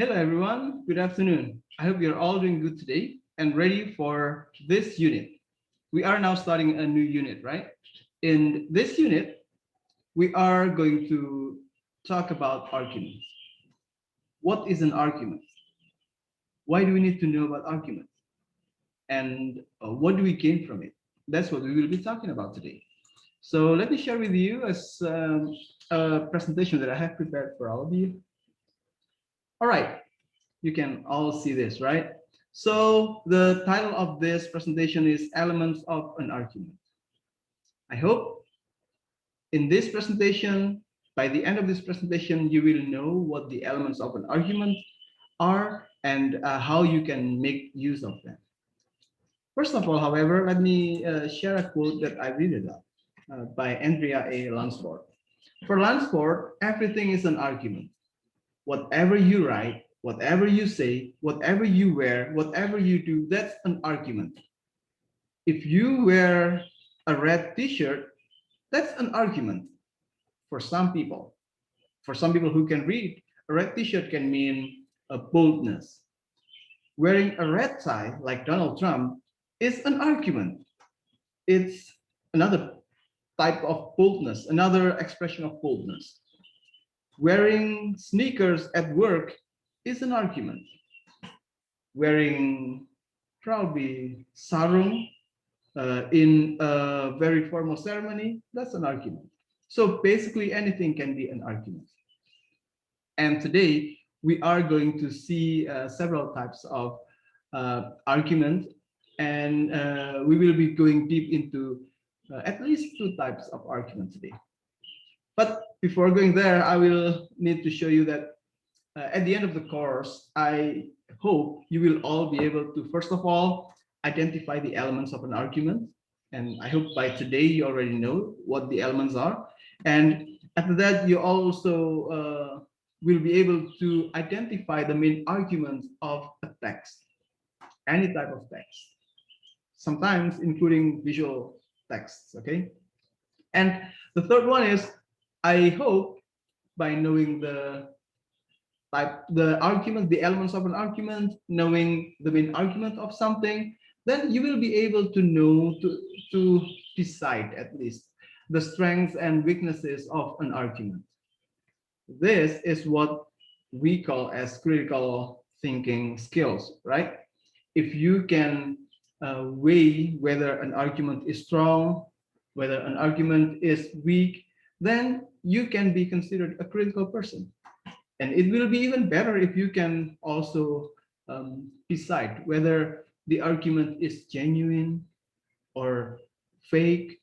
Hello, everyone. Good afternoon. I hope you're all doing good today and ready for this unit. We are now starting a new unit, right? In this unit, we are going to talk about arguments. What is an argument? Why do we need to know about arguments? And what do we gain from it? That's what we will be talking about today. So let me share with you a presentation that I have prepared for all of you. All right, you can all see this, right? So the title of this presentation is Elements of an Argument. I hope in this presentation, by the end of this presentation, you will know what the elements of an argument are and how you can make use of them. First of all, however, let me share a quote that I read about by Andrea A. Lansford. For Lansford, everything is an argument. Whatever you write, whatever you say, whatever you wear, whatever you do, that's an argument. If you wear a red t-shirt, that's an argument for some people. For some people who can read, a red t-shirt can mean a boldness. Wearing a red tie, like Donald Trump, is an argument. It's another type of boldness, another expression of boldness. Wearing sneakers at work is an argument. Wearing probably sarung in a very formal ceremony, that's an argument. So basically anything can be an argument. And today we are going to see several types of argument, and we will be going deep into at least two types of argument today. But before going there, I will need to show you that at the end of the course, I hope you will all be able to, first of all, identify the elements of an argument. And I hope by today you already know what the elements are. And after that, you also will be able to identify the main arguments of a text, any type of text, sometimes including visual texts, okay? And the third one is, I hope by knowing the argument, the elements of an argument, knowing the main argument of something, then you will be able to know to decide at least the strengths and weaknesses of an argument. This is what we call as critical thinking skills, right? If you can weigh whether an argument is strong, whether an argument is weak, then you can be considered a critical person. And it will be even better if you can also decide whether the argument is genuine or fake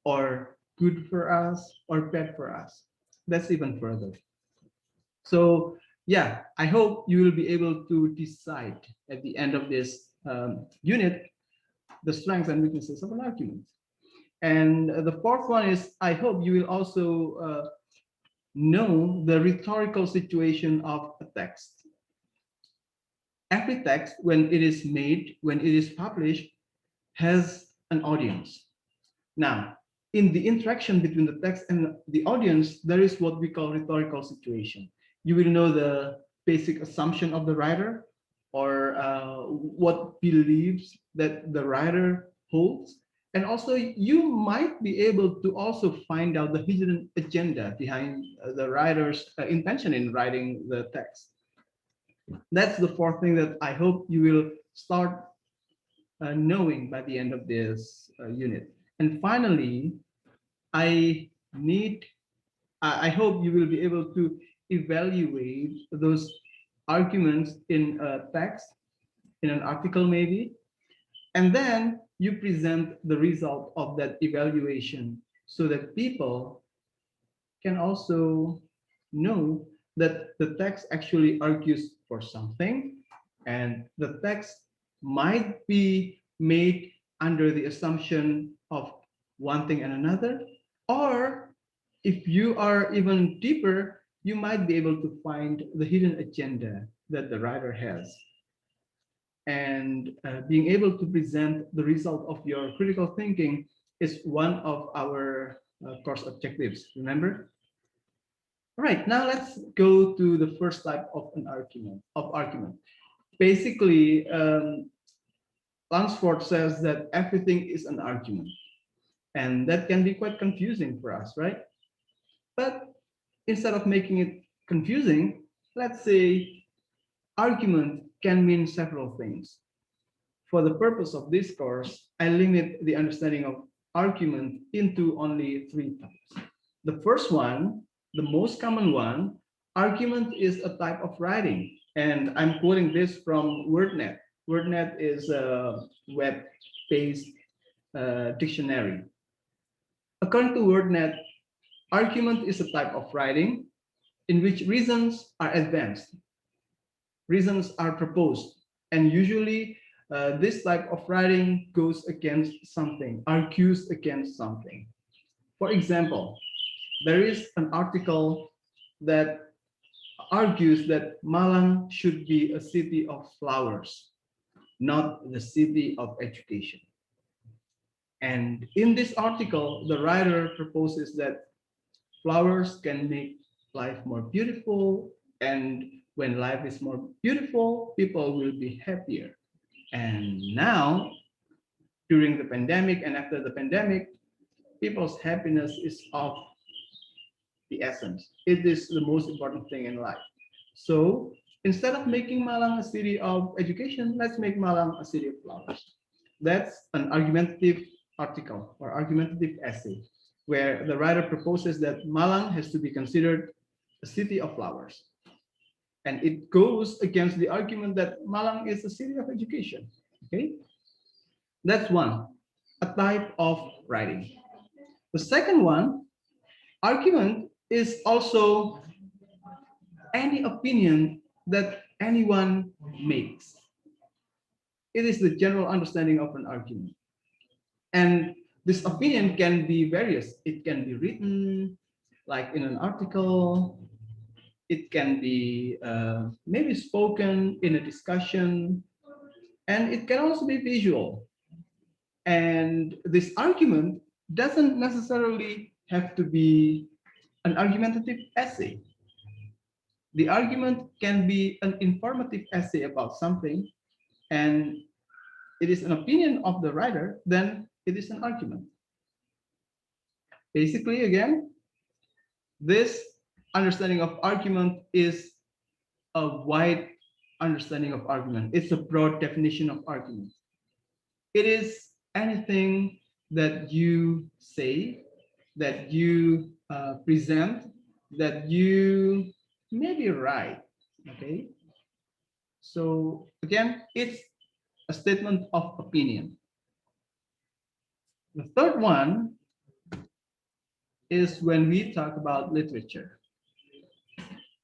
or good for us or bad for us. That's even further. So yeah, I hope you will be able to decide at the end of this unit the strengths and weaknesses of an argument. And the fourth one is, I hope you will also know the rhetorical situation of a text. Every text, when it is made, when it is published, has an audience. Now, in the interaction between the text and the audience, there is what we call rhetorical situation. You will know the basic assumption of the writer, or what beliefs that the writer holds. And also you might be able to also find out the hidden agenda behind the writer's intention in writing the text. That's the fourth thing that I hope you will start knowing by the end of this unit. And finally, I need, I hope you will be able to evaluate those arguments in a text, in an article maybe, and then you present the result of that evaluation so that people can also know that the text actually argues for something, and the text might be made under the assumption of one thing and another, or if you are even deeper, you might be able to find the hidden agenda that the writer has. And being able to present the result of your critical thinking is one of our course objectives, remember? Right, now let's go to the first type of an argument. Basically, Lunsford says that everything is an argument, and that can be quite confusing for us, right? But instead of making it confusing, let's say argument can mean several things. For the purpose of this course, I limit the understanding of argument into only three types. The first one, the most common one, argument is a type of writing. And I'm quoting this from WordNet. WordNet is a web-based dictionary. According to WordNet, argument is a type of writing in which reasons are advanced, reasons are proposed, and usually this type of writing goes against something, argues against something. For example, there is an article that argues that Malang should be a city of flowers, not the city of education. And in this article, the writer proposes that flowers can make life more beautiful, and when life is more beautiful, people will be happier. And now, during the pandemic and after the pandemic, people's happiness is of the essence. It is the most important thing in life. So instead of making Malang a city of education, let's make Malang a city of flowers. That's an argumentative article or argumentative essay where the writer proposes that Malang has to be considered a city of flowers. And it goes against the argument that Malang is a city of education. Okay, that's one, a type of writing. The second one, argument, is also any opinion that anyone makes. It is the general understanding of an argument. And this opinion can be various. It can be written, like in an article. It can be maybe spoken in a discussion. And it can also be visual. And this argument doesn't necessarily have to be an argumentative essay. The argument can be an informative essay about something, and it is an opinion of the writer, then it is an argument. Basically, again, this understanding of argument is a wide understanding of argument. It's a broad definition of argument. It is anything that you say, that you present, that you maybe write. Okay. So again, it's a statement of opinion. The third one is when we talk about literature.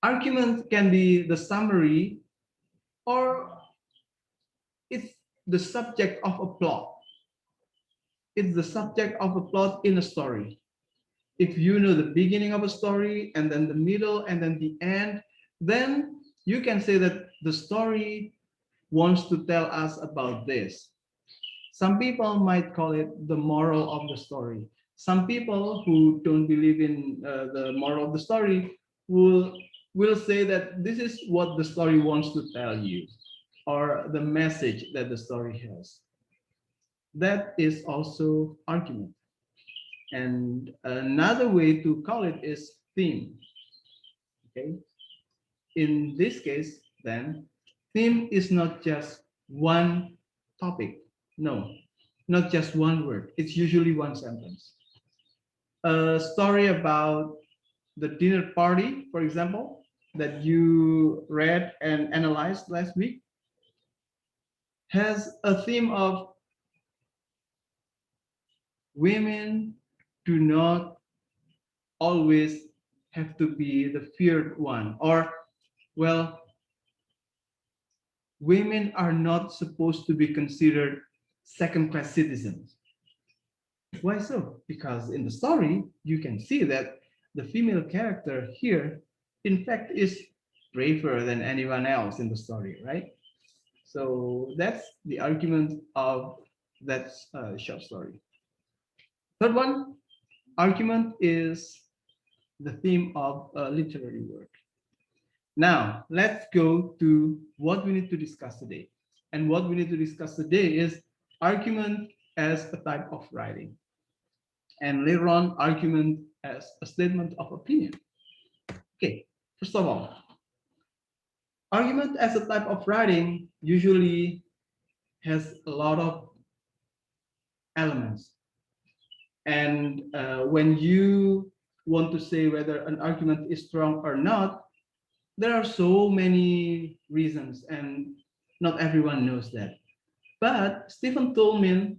Argument can be the summary or it's the subject of a plot. It's the subject of a plot in a story. If you know the beginning of a story and then the middle and then the end, then you can say that the story wants to tell us about this. Some people might call it the moral of the story. Some people who don't believe in the moral of the story will say that this is what the story wants to tell you, or the message that the story has. That is also argument. And another way to call it is theme. Okay. In this case, then, theme is not just one topic. No, not just one word. It's usually one sentence. A story about the dinner party, for example, that you read and analyzed last week, has a theme of women do not always have to be the feared one, or, well, women are not supposed to be considered second-class citizens. Why so? Because in the story, you can see that the female character here, in fact, is braver than anyone else in the story, right? So that's the argument of that short story. Third one, argument is the theme of a literary work. Now, let's go to what we need to discuss today. And what we need to discuss today is argument as a type of writing, and later on, argument as a statement of opinion. Okay, first of all, argument as a type of writing usually has a lot of elements. And when you want to say whether an argument is strong or not, there are so many reasons, and not everyone knows that. But Stephen Tolman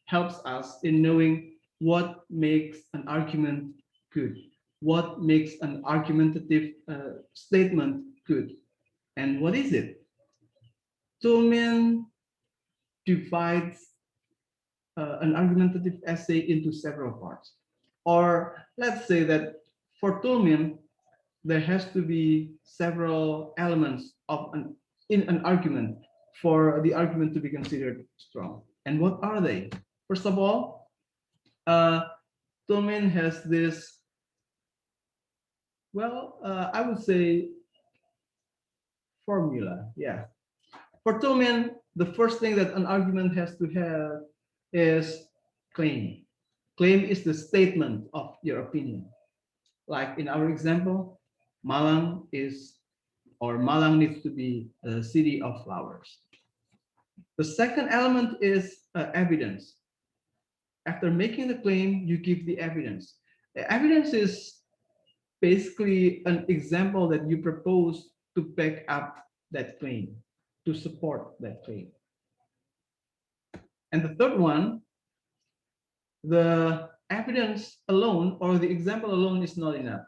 helps us in knowing what makes an argument good, what makes an argumentative statement good, and what is it. Tolman divides an argumentative essay into several parts. Or let's say that for Tolman, there has to be several elements of in an argument for the argument to be considered strong. And what are they? First of all, Tolman has this, well, I would say formula. Yeah. For Tolman, the first thing that an argument has to have is claim. Claim is the statement of your opinion. Like in our example, Malang is, or Malang needs to be a city of flowers. The second element is evidence. After making the claim, you give the evidence. The evidence is basically an example that you propose to back up that claim, to support that claim. And the third one, the evidence alone or the example alone is not enough.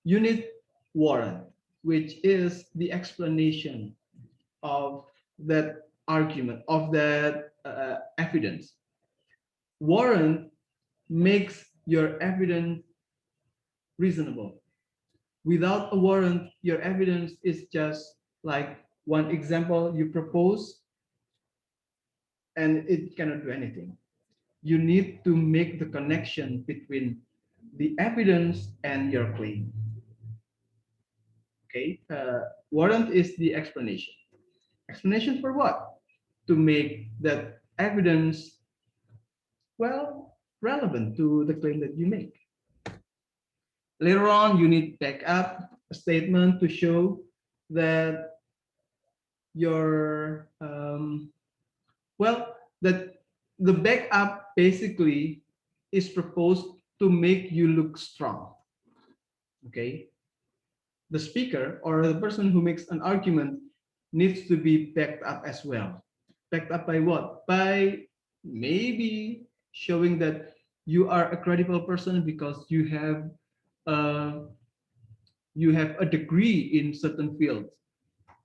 You need warrant, which is the explanation of that argument, of that evidence. Warrant makes your evidence reasonable. Without a warrant, your evidence is just like one example you propose and it cannot do anything. You need to make the connection between the evidence and your claim. Okay, warrant is the explanation. Explanation for what? To make that evidence, well, relevant to the claim that you make. Later on, you need backup a statement to show that your, well, that the backup basically is proposed to make you look strong. Okay, the speaker or the person who makes an argument needs to be backed up as well. Backed up by what? By maybe showing that you are a credible person because uh, you have a degree in certain fields.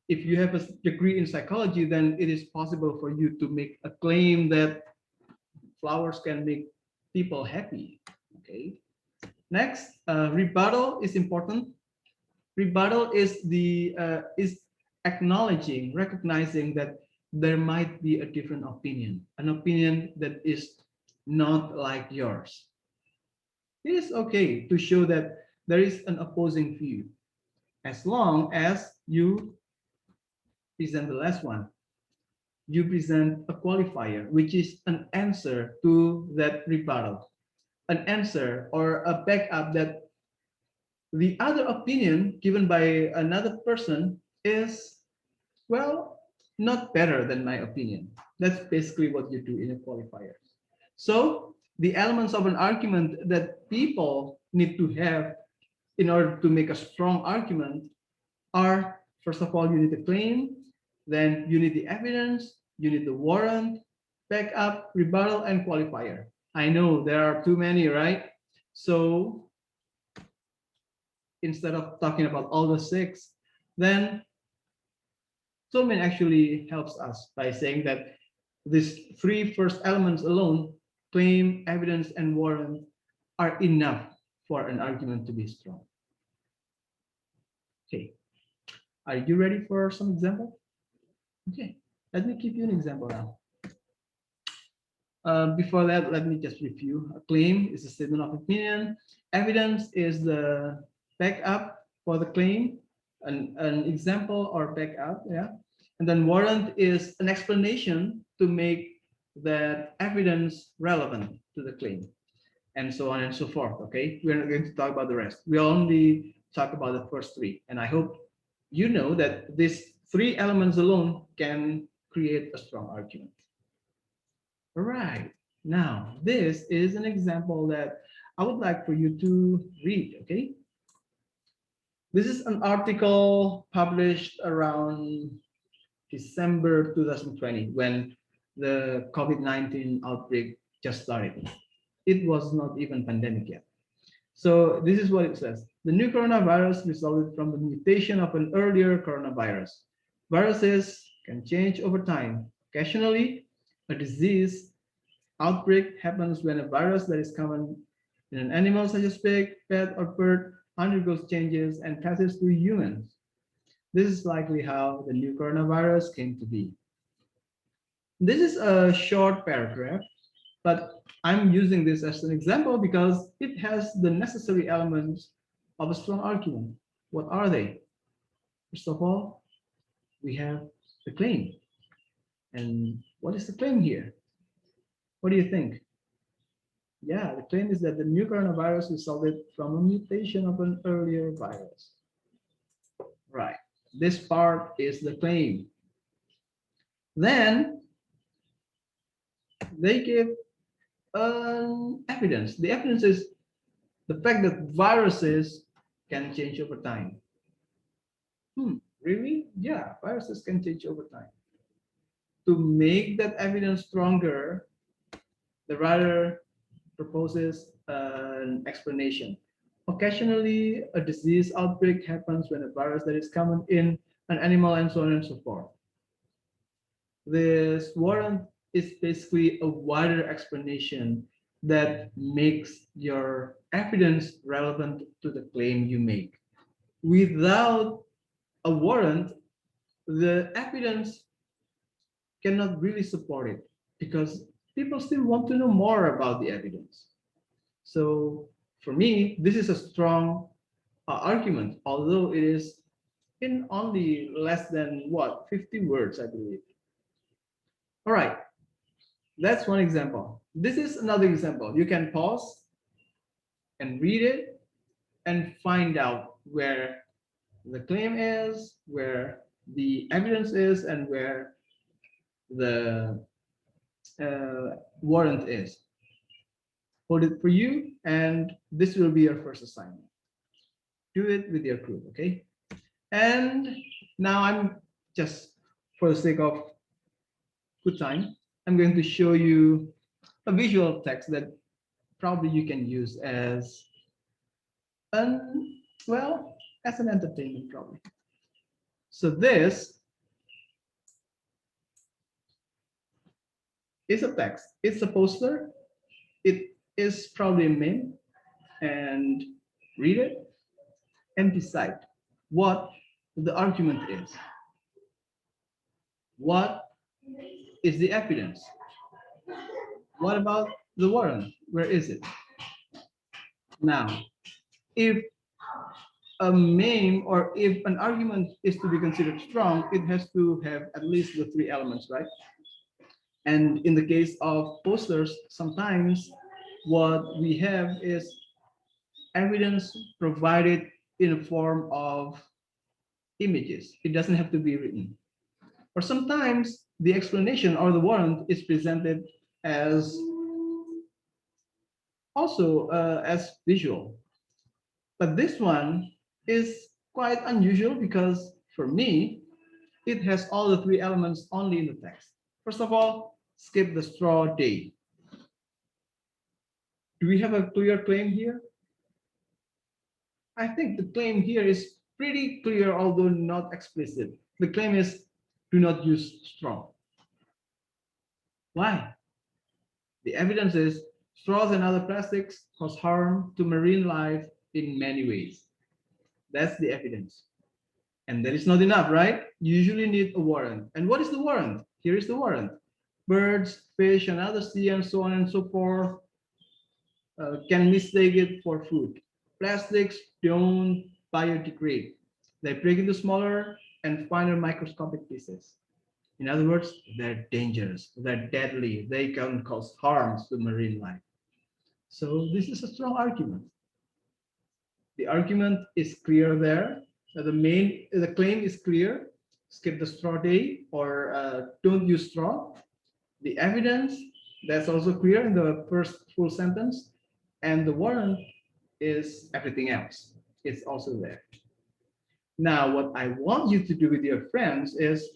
If you have a degree in psychology, then it is possible for you to make a claim that flowers can make people happy. Okay. Next, rebuttal is important. Rebuttal is the is acknowledging, recognizing that there might be a different opinion, an opinion that is not like yours. It is okay to show that there is an opposing view, as long as you present the last one. You present a qualifier, which is an answer to that rebuttal, an answer or a backup that the other opinion given by another person is, well, not better than my opinion. That's basically what you do in a qualifier. So the elements of an argument that people need to have in order to make a strong argument are, first of all, you need the claim, then you need the evidence, you need the warrant, backup, rebuttal, and qualifier. I know there are too many, right? So instead of talking about all the six, then Tolman actually helps us by saying that these three first elements alone, claim, evidence, and warrant, are enough for an argument to be strong. Okay, are you ready for some example? Okay, let me give you an example now. Before that, let me just review. A claim is a statement of opinion. Evidence is the backup for the claim, an example or backup, yeah. And then warrant is an explanation to make that evidence relevant to the claim, and so on and so forth. Okay, we're not going to talk about the rest. We only talk about the first three, and I hope you know that these three elements alone can create a strong argument. All right. Now, this is an example that I would like for you to read. Okay. This is an article published around December 2020 when the COVID-19 outbreak just started. It was not even pandemic yet. So this is what it says. The new coronavirus resulted from the mutation of an earlier coronavirus. Viruses can change over time. Occasionally, a disease outbreak happens when a virus that is common in an animal such as pig, pet, or bird undergoes changes and passes to humans. This is likely how the new coronavirus came to be. This is a short paragraph, but I'm using this as an example because it has the necessary elements of a strong argument. What are they? First of all, we have the claim. And what is the claim here? What do you think? Yeah, the claim is that the new coronavirus resulted from a mutation of an earlier virus. Right. This part is the claim. Then they give evidence. The evidence is the fact that viruses can change over time. Really? Yeah, viruses can change over time. To make that evidence stronger, the writer proposes an explanation. Occasionally, a disease outbreak happens when a virus that is common in an animal and so on and so forth. This warrant is basically a wider explanation that makes your evidence relevant to the claim you make. Without a warrant, the evidence cannot really support it because people still want to know more about the evidence. So for me, this is a strong argument, although it is in only less than what, 50 words, I believe. All right, that's one example. This is another example. You can pause and read it and find out where the claim is, where the evidence is, and where the warrant is. Hold it for you, and this will be your first assignment. Do it with your group, okay? And now I'm just, for the sake of good time, I'm going to show you a visual text that probably you can use as an, well, as an entertainment probably. So this is a text. It's a poster. It is probably a meme, and read it and decide what the argument is. What is the evidence? What about the warrant? Where is it? Now, if a meme or if an argument is to be considered strong, it has to have at least the three elements, right? And in the case of posters, sometimes what we have is evidence provided in a form of images. It doesn't have to be written. Or sometimes the explanation or the warrant is presented as also as visual. But this one is quite unusual because for me, it has all the three elements only in the text. First of all, skip the straw day. Do we have a clear claim here? I think the claim here is pretty clear, although not explicit. The claim is do not use straw. Why? The evidence is straws and other plastics cause harm to marine life in many ways. That's the evidence. And that is not enough, right? You usually need a warrant. And what is the warrant? Here is the warrant. birds, fish, and other sea, and so on and so forth, can mistake it for food. Plastics don't biodegrade. They break into smaller and finer microscopic pieces. In other words, they're dangerous, they're deadly, they can cause harms to marine life. So this is a strong argument. The argument is clear there. The claim is clear. Skip the straw day or don't use straw. The evidence, that's also clear in the first full sentence, and the warrant is everything else. It's also there. Now, what I want you to do with your friends is,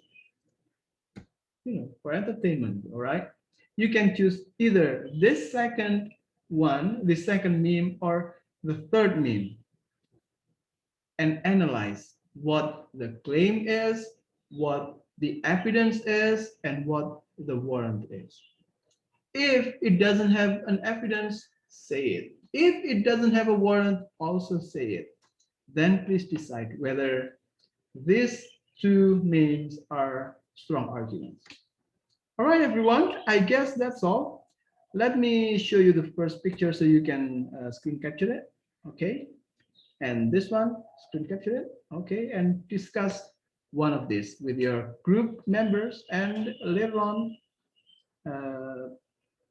for entertainment, all right? You can choose either this second one, the second meme, or the third meme, and analyze what the claim is, what the evidence is, and what the warrant is. If it doesn't have an evidence, say it. If it doesn't have a warrant, also say it. Then please decide whether these two names are strong arguments. All right, everyone, I guess that's all. Let me show you the first picture so you can screen capture it. Okay. And this one, screen capture it. Okay. And discuss one of these with your group members, and later on,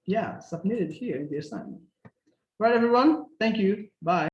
yeah, submit it here in the assignment. Right, everyone. Thank you. Bye.